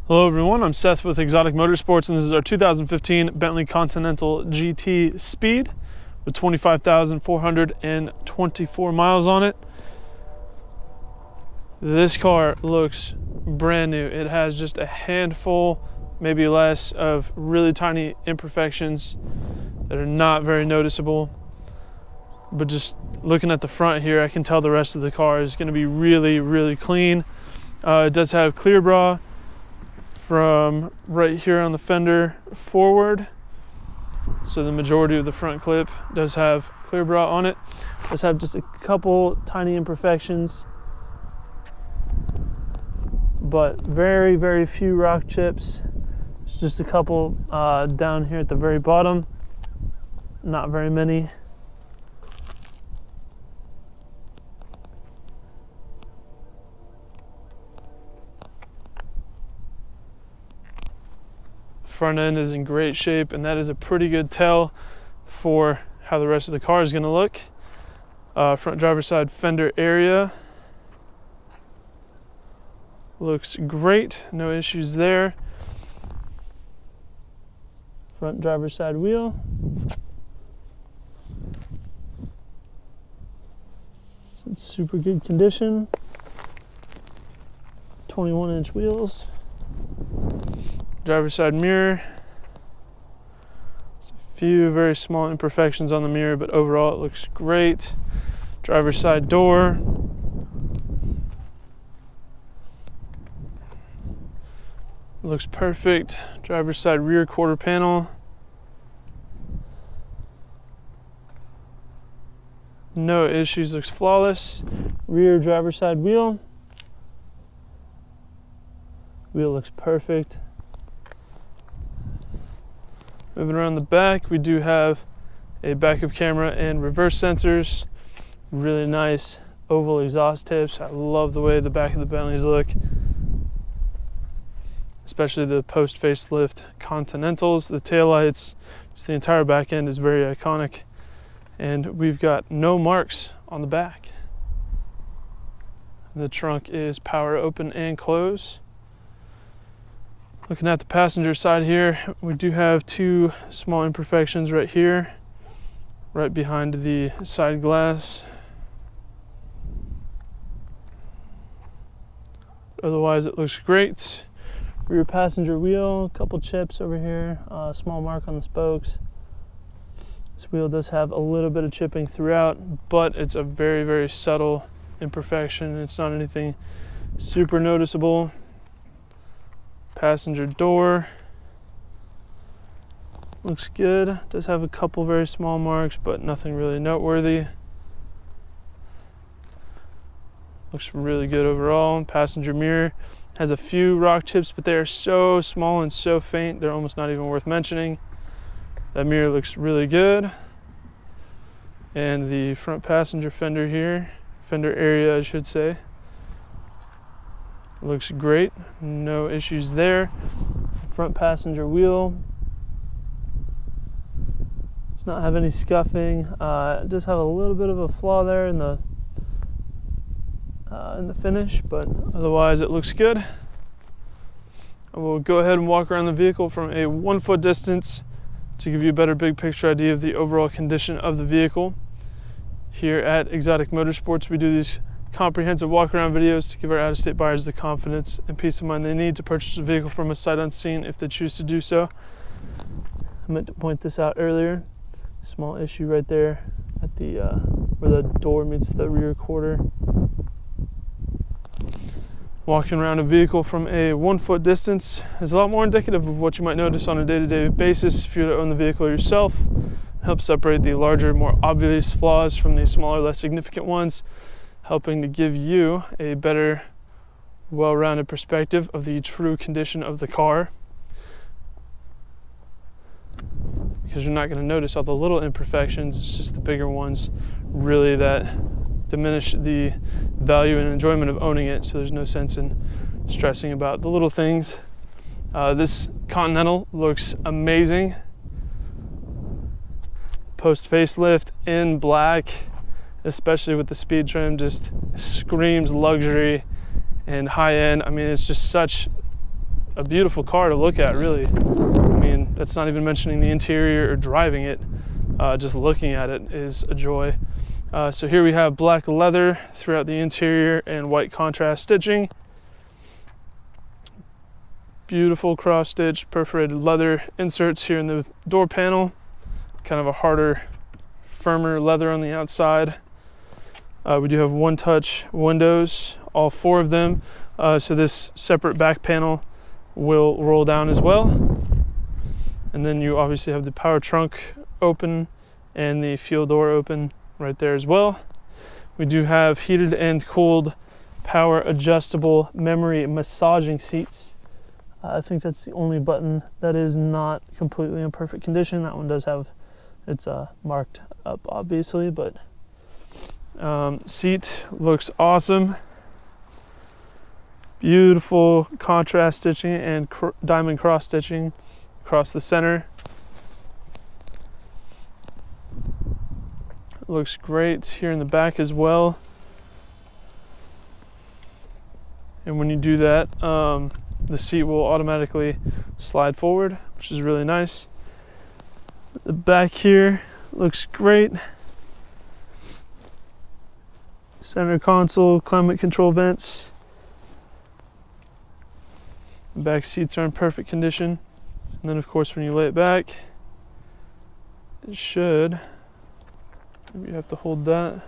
Hello everyone, I'm Seth with Exotic Motorsports, and this is our 2015 Bentley Continental GT Speed with 25,424 miles on it. This car looks brand new. It has just a handful, maybe less, of really tiny imperfections that are not very noticeable. But just looking at the front here, I can tell the rest of the car is going to be really, really clean. It does have clear bra from right here on the fender forward, so the majority of the front clip does have clear bra on it. It does have just a couple tiny imperfections, but very, very few rock chips. It's just a couple down here at the very bottom, not very many. Front end is in great shape, and that is a pretty good tell for how the rest of the car is going to look. Front driver's side fender area looks great, no issues there. Front driver's side wheel, it's in super good condition. 21-inch wheels. Driver's side mirror, there's a few very small imperfections on the mirror, but overall it looks great. Driver's side door, looks perfect. Driver's side rear quarter panel, no issues, looks flawless. Rear driver's side wheel looks perfect. Moving around the back, we do have a backup camera and reverse sensors. Really nice oval exhaust tips. I love the way the back of the Bentleys look, especially the post facelift Continentals. The taillights, just the entire back end is very iconic, and we've got no marks on the back. The trunk is power open and close. Looking at the passenger side here, we do have two small imperfections right here, right behind the side glass. Otherwise, it looks great. Rear passenger wheel, a couple chips over here, a small mark on the spokes. This wheel does have a little bit of chipping throughout, but it's a very, very subtle imperfection. It's not anything super noticeable. Passenger door looks good. Does have a couple very small marks, but nothing really noteworthy. Looks really good overall. Passenger mirror has a few rock chips, but they are so small and so faint, they're almost not even worth mentioning. That mirror looks really good. And the front passenger fender here, fender area I should say, looks great, no issues there. Front passenger wheel does not have any scuffing. It does have a little bit of a flaw there in the finish, but otherwise it looks good. I will go ahead and walk around the vehicle from a 1 foot distance to give you a better big picture idea of the overall condition of the vehicle. Here at Exotic Motorsports, we do these comprehensive walk-around videos to give our out-of-state buyers the confidence and peace of mind they need to purchase a vehicle from us sight unseen if they choose to do so. I meant to point this out earlier. Small issue right there at the where the door meets the rear quarter. Walking around a vehicle from a 1 foot distance is a lot more indicative of what you might notice on a day-to-day basis if you were to own the vehicle yourself. It helps separate the larger, more obvious flaws from the smaller, less significant ones, helping to give you a better, well-rounded perspective of the true condition of the car. Because you're not going to notice all the little imperfections, it's just the bigger ones really that diminish the value and enjoyment of owning it, so there's no sense in stressing about the little things. This Continental looks amazing. Post facelift in black, especially with the speed trim, just screams luxury and high end. I mean, it's just such a beautiful car to look at, really. I mean, that's not even mentioning the interior or driving it. Just looking at it is a joy. So here we have black leather throughout the interior and white contrast stitching. Beautiful cross stitch perforated leather inserts here in the door panel. Kind of a harder, firmer leather on the outside. We do have one-touch windows, all 4 of them. So this separate back panel will roll down as well. And then you obviously have the power trunk open and the fuel door open right there as well. We do have heated and cooled power adjustable memory massaging seats. I think that's the only button that is not completely in perfect condition. That one does have, it's marked up obviously, but seat looks awesome. Beautiful contrast stitching and diamond cross stitching across the center. Looks great here in the back as well. And when you do that, the seat will automatically slide forward, which is really nice. The back here looks great. Center console, climate control vents. The back seats are in perfect condition. And then of course when you lay it back, it should, maybe you have to hold that.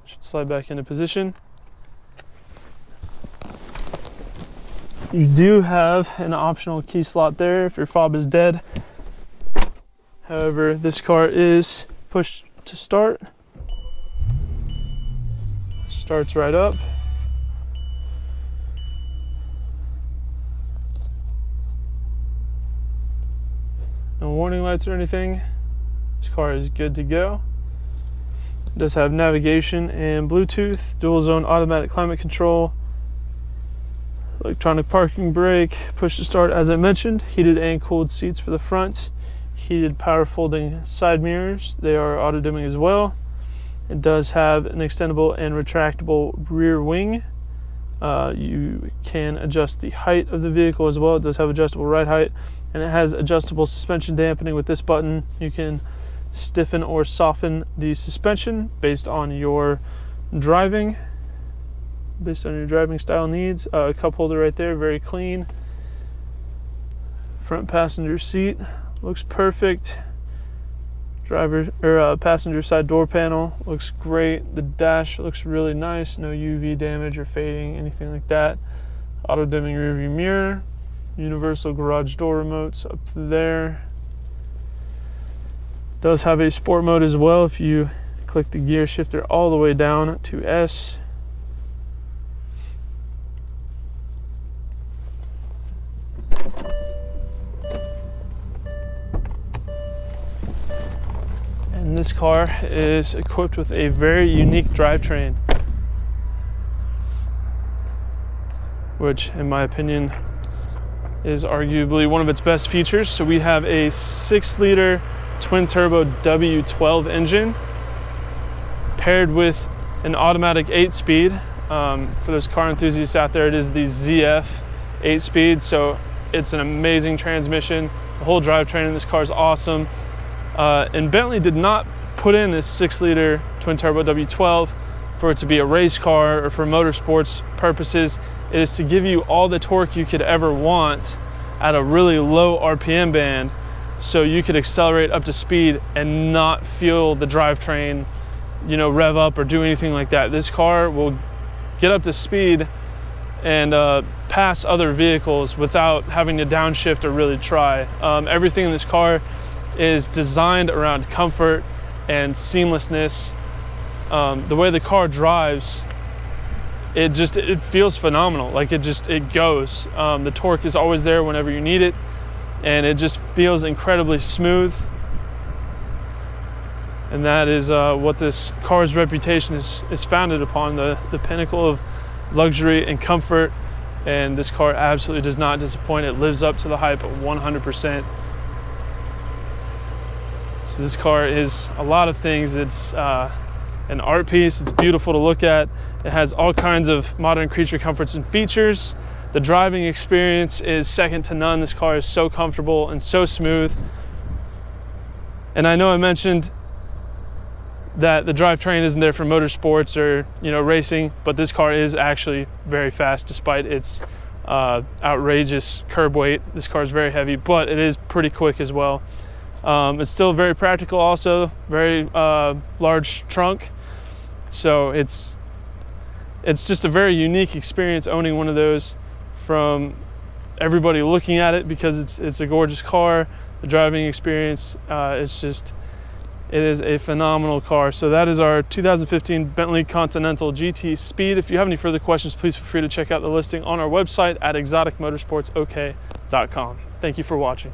Should slide back into position. You do have an optional key slot there if your fob is dead. However, this car is push to start. Starts right up. No warning lights or anything. This car is good to go. It does have navigation and Bluetooth, dual zone automatic climate control, electronic parking brake, push to start as I mentioned, heated and cooled seats for the front, heated power folding side mirrors. They are auto dimming as well. It does have an extendable and retractable rear wing. You can adjust the height of the vehicle as well. It does have adjustable ride height, and it has adjustable suspension dampening. With this button, you can stiffen or soften the suspension based on your driving style needs. Cup holder right there, very clean. Front passenger seat looks perfect. Passenger side door panel looks great. The dash looks really nice. No UV damage or fading, anything like that. Auto dimming rear view mirror. Universal garage door remotes up there. Does have a sport mode as well if you click the gear shifter all the way down to S. And this car is equipped with a very unique drivetrain, which in my opinion is arguably one of its best features. So we have a 6-liter twin-turbo W12 engine paired with an automatic 8-speed. For those car enthusiasts out there, it is the ZF 8-speed, so it's an amazing transmission. The whole drivetrain in this car is awesome. And Bentley did not put in this 6-liter twin-turbo W12 for it to be a race car or for motorsports purposes. It is to give you all the torque you could ever want at a really low RPM band, so you could accelerate up to speed and not feel the drivetrain, you know, rev up or do anything like that. This car will get up to speed and pass other vehicles without having to downshift or really try. Everything in this car is designed around comfort and seamlessness. The way the car drives, it feels phenomenal. Like it goes. The torque is always there whenever you need it, and it just feels incredibly smooth. And that is what this car's reputation is founded upon, the pinnacle of luxury and comfort. And this car absolutely does not disappoint. It lives up to the hype 100%. So this car is a lot of things. It's an art piece. It's beautiful to look at. It has all kinds of modern creature comforts and features. The driving experience is second to none. This car is so comfortable and so smooth. And I know I mentioned that the drivetrain isn't there for motorsports or, you know, racing, but this car is actually very fast despite its outrageous curb weight. This car is very heavy, but it is pretty quick as well. It's still very practical also, very large trunk. So it's just a very unique experience owning one of those, from everybody looking at it because it's a gorgeous car. The driving experience, it is a phenomenal car. So that is our 2015 Bentley Continental GT Speed. If you have any further questions, please feel free to check out the listing on our website at exoticmotorsportsok.com. Thank you for watching.